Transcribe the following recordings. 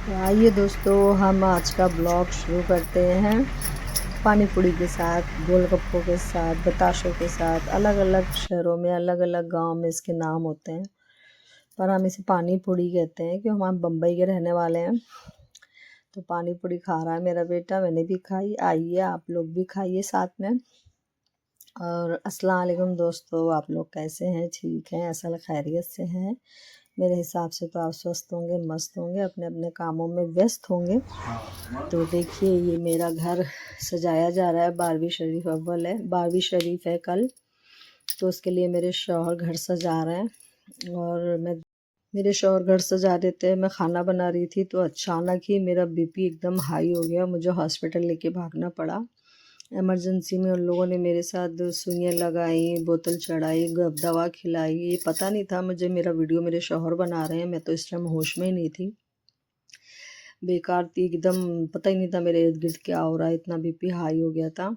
तो आइए दोस्तों, हम आज का ब्लॉग शुरू करते हैं पानी पूरी के साथ, गोलगप्पों के साथ, बताशों के साथ। अलग अलग शहरों में, अलग अलग गांव में इसके नाम होते हैं, पर हम इसे पानी पूरी कहते हैं क्योंकि हम बम्बई के रहने वाले हैं। तो पानी पूरी खा रहा है मेरा बेटा, मैंने भी खाई। आइए आप लोग भी खाइए साथ में। और अस्सलाम वालेकुम दोस्तों, आप लोग कैसे हैं? ठीक हैं? असल खैरियत से हैं? मेरे हिसाब से तो आप स्वस्थ होंगे, मस्त होंगे, अपने अपने कामों में व्यस्त होंगे। तो देखिए, ये मेरा घर सजाया जा रहा है। 12वीं शरीफ अव्वल है, 12वीं शरीफ है कल, तो उसके लिए मेरे शौहर घर सजा रहे हैं। और मेरे शौहर घर सजा देते हैं। मैं खाना बना रही थी तो अचानक ही मेरा बीपी एकदम हाई हो गया, मुझे हॉस्पिटल लेके भागना पड़ा। इमरजेंसी में उन लोगों ने मेरे साथ सुइयाँ लगाई, बोतल चढ़ाई, दवा खिलाई। ये पता नहीं था मुझे, मेरा वीडियो मेरे शौहर बना रहे हैं, मैं तो इस टाइम होश में ही नहीं थी, बेकार थी एकदम। पता ही नहीं था मेरे इर्द गिर्द क्या हो रहा है, इतना बीपी हाई हो गया था।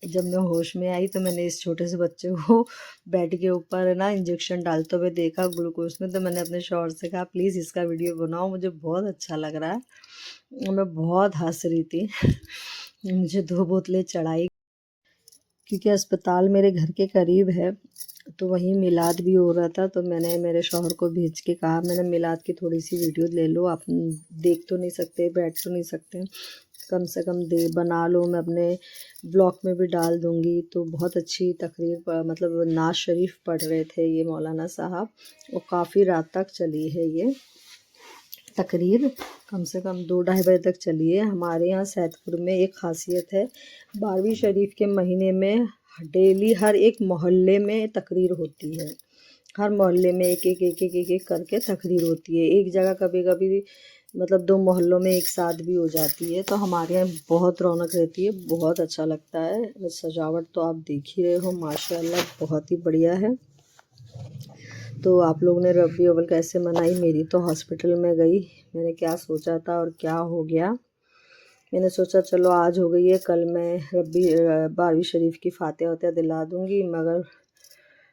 जब मैं होश में आई तो मैंने इस छोटे से बच्चे को बेड के ऊपर ना इंजेक्शन डालते हुए देखा ग्लूकोज में। तो मैंने अपने शौहर से कहा, प्लीज़ इसका वीडियो बनाओ, मुझे बहुत अच्छा लग रहा है। मैं बहुत हंस रही थी। मुझे 2 बोतलें चढ़ाई क्योंकि अस्पताल मेरे घर के करीब है, तो वहीं मिलाद भी हो रहा था। तो मैंने मेरे शौहर को भेज के कहा, मैंने मिलाद की थोड़ी सी वीडियो ले लो, आप देख तो नहीं सकते, बैठ तो नहीं सकते, कम से कम दे बना लो, मैं अपने ब्लॉग में भी डाल दूँगी। तो बहुत अच्छी तकरीर, मतलब नाज शरीफ पढ़ रहे थे ये मौलाना साहब, और काफ़ी रात तक चली है ये तकरीर, कम से कम 2-2:30 बजे तक चली है। हमारे यहाँ सैदपुर में एक ख़ासियत है, 12वीं शरीफ के महीने में डेली हर एक मोहल्ले में तकरीर होती है। हर मोहल्ले में एक एक करके तकरीर होती है। एक जगह कभी कभी मतलब 2 मोहल्लों में एक साथ भी हो जाती है। तो हमारे यहाँ बहुत रौनक रहती है, बहुत अच्छा लगता है। सजावट तो आप देख ही रहे हो, माशाल्लाह बहुत ही बढ़िया है। तो आप लोग ने रबी अव्वल कैसे मनाई? मेरी तो हॉस्पिटल में गई। मैंने क्या सोचा था और क्या हो गया। मैंने सोचा चलो आज हो गई है, कल मैं 12वीं शरीफ की फातिहा वातिहा दिला दूँगी, मगर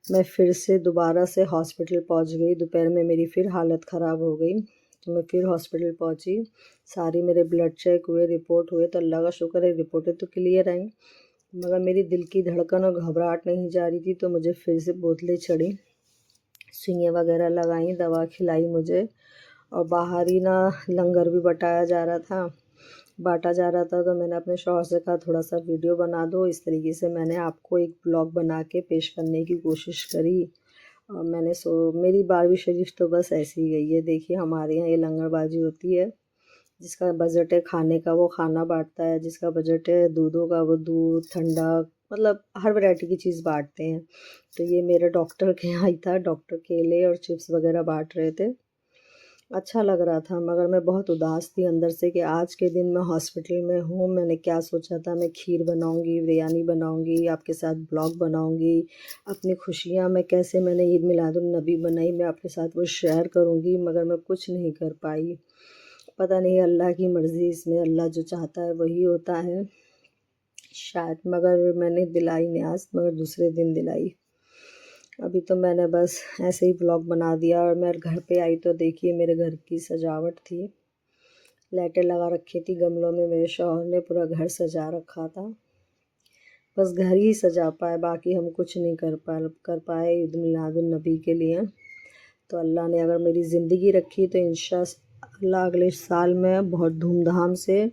मैं फिर से दोबारा से हॉस्पिटल पहुंच गई। दोपहर में मेरी फिर हालत ख़राब हो गई, तो मैं फिर हॉस्पिटल पहुंची। सारी मेरे ब्लड चेक हुए, रिपोर्ट हुए, तो अल्लाह का शुक्र है रिपोर्टें तो क्लियर आई, मगर मेरी दिल की धड़कन और घबराहट नहीं जा रही थी। तो मुझे फिर से बोतलें चढ़ी, सुइयाँ वगैरह लगाई, दवा खिलाई मुझे, और बाहर ही ना लंगर भी बांटा जा रहा था। तो मैंने अपने शौहर से कहा, थोड़ा सा वीडियो बना दो। इस तरीके से मैंने आपको एक ब्लॉग बना के पेश करने की कोशिश करी। और मेरी 12वीं शरीफ तो बस ऐसी ही गई है। देखिए, हमारे यहाँ ये लंगरबाजी होती है, जिसका बजट है खाने का वो खाना बांटता है, जिसका बजट है दूधों का वो दूध, ठंडा, मतलब हर वैरायटी की चीज़ बांटते हैं। तो ये मेरे डॉक्टर के यहाँ ही था, डॉक्टर केले और चिप्स वगैरह बांट रहे थे। अच्छा लग रहा था, मगर मैं बहुत उदास थी अंदर से कि आज के दिन मैं हॉस्पिटल में हूँ। मैंने क्या सोचा था, मैं खीर बनाऊँगी, बिरयानी बनाऊँगी, आपके साथ ब्लॉग बनाऊँगी, अपनी खुशियाँ मैं कैसे मैंने ईद मिलादुन्नबी बनाई, मैं आपके साथ वो शेयर करूँगी, मगर मैं कुछ नहीं कर पाई। पता नहीं अल्लाह की मर्ज़ी, इसमें अल्लाह जो चाहता है वही होता है शायद। मगर मैंने दिलाई न्याज़, मगर दूसरे दिन दिलाई। अभी तो मैंने बस ऐसे ही ब्लॉग बना दिया। और मैं घर पे आई तो देखिए, मेरे घर की सजावट थी, लाइटें लगा रखी थी गमलों में, मेरे शौहर ने पूरा घर सजा रखा था। बस घर ही सजा पाए, बाकी हम कुछ नहीं कर पाए ईद मिलादुन्नबी के लिए। तो अल्लाह ने अगर मेरी ज़िंदगी रखी तो इंशाअल्लाह अगले साल मैं बहुत धूमधाम से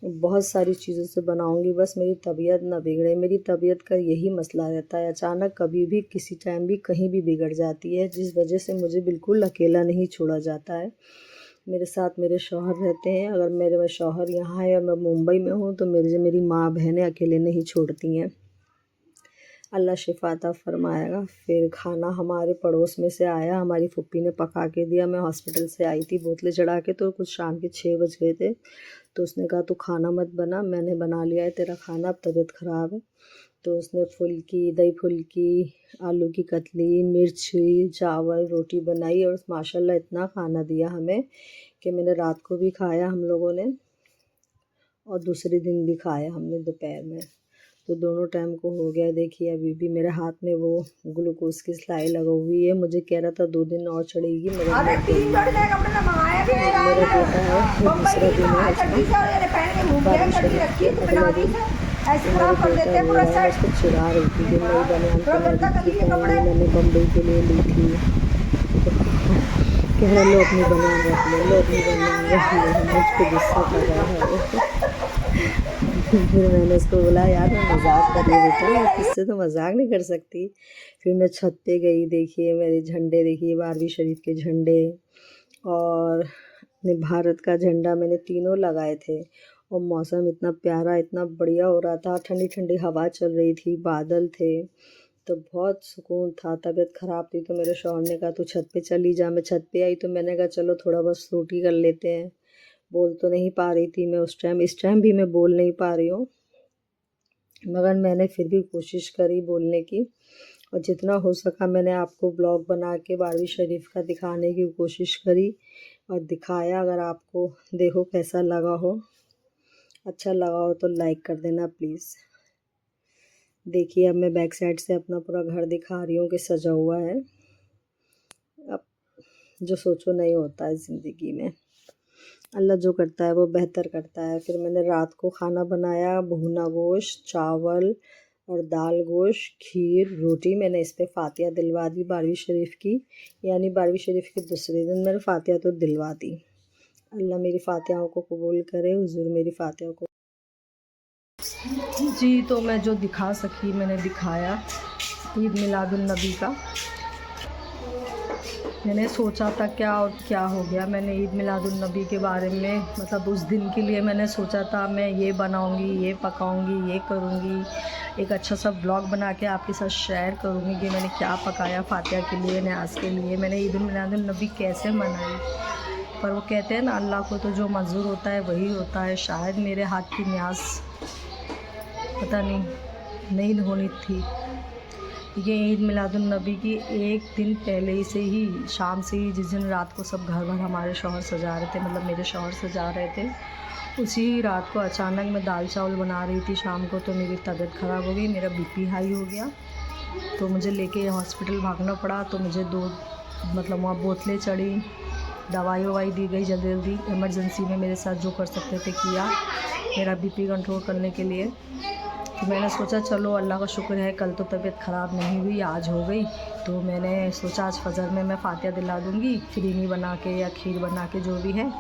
बहुत सारी चीज़ों से बनाऊंगी। बस मेरी तबीयत ना बिगड़े। मेरी तबीयत का यही मसला रहता है, अचानक कभी भी किसी टाइम भी कहीं भी बिगड़ जाती है, जिस वजह से मुझे बिल्कुल अकेला नहीं छोड़ा जाता है। मेरे साथ मेरे शौहर रहते हैं। अगर मेरे शौहर यहाँ है और मैं मुंबई में हूँ तो मेरी माँ बहनें अकेले नहीं छोड़ती हैं। अल्लाह शिफा अता फरमाएगा। फिर खाना हमारे पड़ोस में से आया, हमारी फुप्पी ने पका के दिया। मैं हॉस्पिटल से आई थी बोतलें चढ़ा के, तो कुछ शाम के 6 बज गए थे। तो उसने कहा, तू खाना मत बना, मैंने बना लिया है तेरा खाना, अब तबीयत ख़राब है। तो उसने फुल्की, दही फुल्की, आलू की कतली, मिर्ची, चावल, रोटी बनाई, और माशाल्लाह इतना खाना दिया हमें कि मैंने रात को भी खाया हम लोगों ने, और दूसरे दिन भी खाया हमने दोपहर में। तो दोनों टाइम को हो गया। देखिए अभी भी मेरे हाथ में वो ग्लूकोज की सिलाई लगा हुई है। मुझे कह रहा था 2 दिन और चढ़ेगी, मगर मेरा बेटा है, वो दूसरा दिन है उसका बारिश हो रही थी अगला दिन। तो मेरे बेटा रो रहा है, उसको चिढ़ा रही थी कि नई बनियान पहन रही थी, तो मैंने बम्बई के लिए ली थी। कह रहे लो अपनी बनियान रख लो, लो अपनी बनियान रख लो। मुझ पर गुस्सा कर रहा है। फिर मैंने उसको बोला यार मैं मजाक कर रही बेटा, मैं किससे तो मजाक नहीं कर सकती। फिर मैं छत पे गई, देखिए मेरे झंडे, देखिए 12वीं शरीफ के झंडे और अपने भारत का झंडा मैंने तीनों लगाए थे। और मौसम इतना प्यारा, इतना बढ़िया हो रहा था, ठंडी ठंडी हवा चल रही थी, बादल थे, तो बहुत सुकून था। तबीयत ख़राब थी तो मेरे शौहर ने कहा तू छत पे चली जा। मैं छत पे आई तो मैंने कहा चलो थोड़ा बहुत सूटी कर लेते हैं। बोल तो नहीं पा रही थी मैं उस टाइम, इस टाइम भी मैं बोल नहीं पा रही हूँ, मगर मैंने फिर भी कोशिश करी बोलने की, और जितना हो सका मैंने आपको ब्लॉग बना के 12वीं शरीफ का दिखाने की कोशिश करी और दिखाया। अगर आपको देखो कैसा लगा हो, अच्छा लगा हो तो लाइक कर देना प्लीज़। देखिए अब मैं बैक साइड से अपना पूरा घर दिखा रही हूँ कि सजा हुआ है। अब जो सोचो नहीं होता है ज़िंदगी में, अल्लाह जो करता है वो बेहतर करता है। फिर मैंने रात को खाना बनाया, भुना गोश्त, चावल और दाल गोश्त, खीर, रोटी। मैंने इस पर फातिहा दिलवा दी 12वीं शरीफ की, यानी 12वीं शरीफ के दूसरे दिन मैंने फातिहा तो दिलवा दी। अल्लाह मेरी फातिहाओं को कबूल करे, हुजूर मेरी फातिहा को। जी तो मैं जो दिखा सकी मैंने दिखाया ईद मिलादुन नबी का। मैंने सोचा था क्या और क्या हो गया। मैंने ईद मिलादुन नबी के बारे में मतलब उस दिन के लिए मैंने सोचा था मैं ये बनाऊंगी, ये पकाऊंगी, ये करूंगी, एक अच्छा सा ब्लॉग बना के आपके साथ शेयर करूंगी कि मैंने क्या पकाया फातिहा के लिए, न्याज के लिए, मैंने ईद मिलादुन नबी कैसे मनाई। पर वो कहते हैं ना अल्लाह को तो जो मंजूर होता है वही होता है। शायद मेरे हाथ की न्याज पता नहीं होनी थी। ये ईद मिलादुन नबी की एक दिन पहले से ही, शाम से ही, जिस दिन रात को सब घर भर हमारे शौहर सजा रहे थे, मतलब मेरे शौहर सजा रहे थे, उसी रात को अचानक मैं दाल चावल बना रही थी शाम को, तो मेरी तबीयत ख़राब हो गई, मेरा बीपी हाई हो गया, तो मुझे लेके हॉस्पिटल भागना पड़ा। तो मुझे 2 मतलब वहाँ बोतलें चढ़ी, दवाई ववाई दी गई जल्दी जल्दी, इमरजेंसी में मेरे साथ जो कर सकते थे किया मेरा बीपी कंट्रोल करने के लिए। तो मैंने सोचा चलो अल्लाह का शुक्र है कल तो तबीयत ख़राब नहीं हुई, आज हो गई। तो मैंने सोचा आज फजर में मैं फातिहा दिला दूँगी, फिरीनी बना के या खीर बना के जो भी है,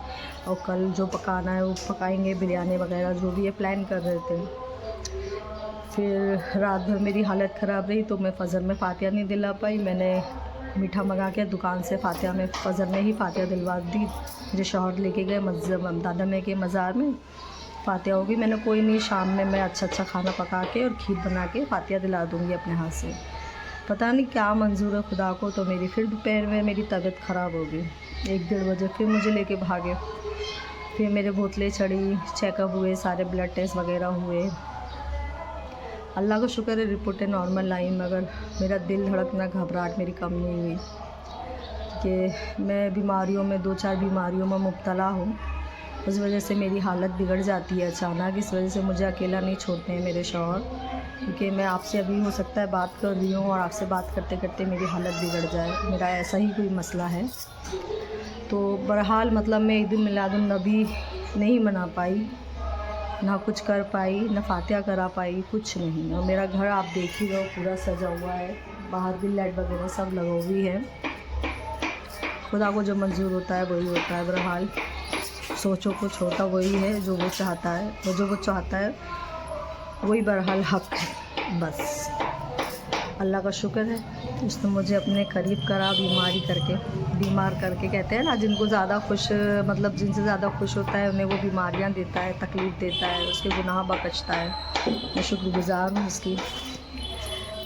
और कल जो पकाना है वो पकाएंगे, बिरयानी वगैरह जो भी है प्लान कर रहे थे। फिर रात भर मेरी हालत ख़राब रही तो मैं फ़जर में फातिहा नहीं दिला पाई। मैंने मीठा मंगा के दुकान से फातिहा में फ़जर में ही फातिहा दिलवा दी। मुझे शौहर लेके गए मस्जिद दादा में के मज़ार में, फातिहा होगी। मैंने कोई नहीं, शाम में मैं अच्छा खाना पका के और खीर बना के फातिहा दिला दूँगी अपने हाथ से। पता नहीं क्या मंजूर है खुदा को। तो मेरी फिर दोपहर में मेरी तबीयत ख़राब हो गई, 1-1:30 बजे फिर मुझे लेके भागे। फिर मेरे बोतलें चढ़ी, चेकअप हुए, सारे ब्लड टेस्ट वगैरह हुए। अल्लाह का शुक्र है रिपोर्टें नॉर्मल आई, मगर मेरा दिल धड़कना, घबराहट मेरी कम नहीं हुई कि मैं बीमारियों में 2-4 बीमारियों में मुब्तला हूँ। उस वजह से मेरी हालत बिगड़ जाती है अचानक। इस वजह से मुझे अकेला नहीं छोड़ते हैं मेरे शौहर, क्योंकि मैं आपसे अभी हो सकता है बात कर रही हूँ और आपसे बात करते करते मेरी हालत बिगड़ जाए, मेरा ऐसा ही कोई मसला है। तो बहरहाल मतलब मैं ईद मिलादुन नबी नहीं मना पाई, ना कुछ कर पाई, ना फातिहा करा पाई, कुछ नहीं। और मेरा घर आप देख ही रहो पूरा सजा हुआ है, बाहर भी लाइट वगैरह सब लगी हुई है। खुदा को जो मंजूर होता है वही होता है। बहरहाल सोचो कुछ होता वही है जो वो चाहता है, और जो वो चाहता है वही बहरहाल हक़ है। बस अल्लाह का शुक्र है उसने मुझे अपने करीब करा, बीमार करके। कहते हैं ना जिनको ज़्यादा खुश, मतलब जिनसे ज़्यादा खुश होता है उन्हें वो बीमारियां देता है, तकलीफ़ देता है, उसके गुनाह बख्शता है। मैं शुक्रगुज़ार हूँ उसकी।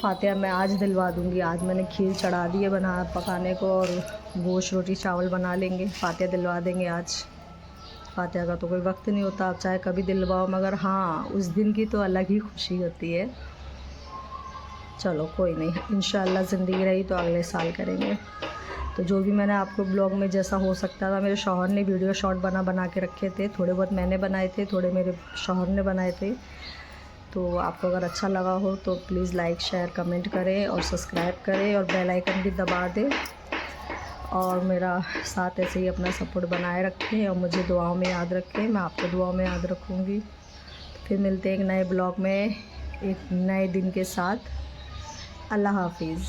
फातिहा मैं आज दिलवा दूँगी। आज मैंने खीर चढ़ा दी है पकाने को, और गोश्त रोटी चावल बना लेंगे, फातिहा दिलवा देंगे आज। फातिहा का तो कोई वक्त नहीं होता, आप चाहे कभी दिलवाओ, मगर हाँ उस दिन की तो अलग ही खुशी होती है। चलो कोई नहीं, इंशाअल्लाह ज़िंदगी रही तो अगले साल करेंगे। तो जो भी मैंने आपको ब्लॉग में जैसा हो सकता था, मेरे शौहर ने वीडियो शॉर्ट बना के रखे थे, थोड़े बहुत मैंने बनाए थे, थोड़े मेरे शौहर ने बनाए थे। तो आपको अगर अच्छा लगा हो तो प्लीज़ लाइक शेयर कमेंट करें और सब्सक्राइब करें और बेल आइकन भी दबा दें और मेरा साथ ऐसे ही अपना सपोर्ट बनाए रखें और मुझे दुआओं में याद रखें। मैं आपको दुआओं में याद रखूँगी। फिर मिलते हैं एक नए ब्लॉग में एक नए दिन के साथ। अल्लाह हाफिज़।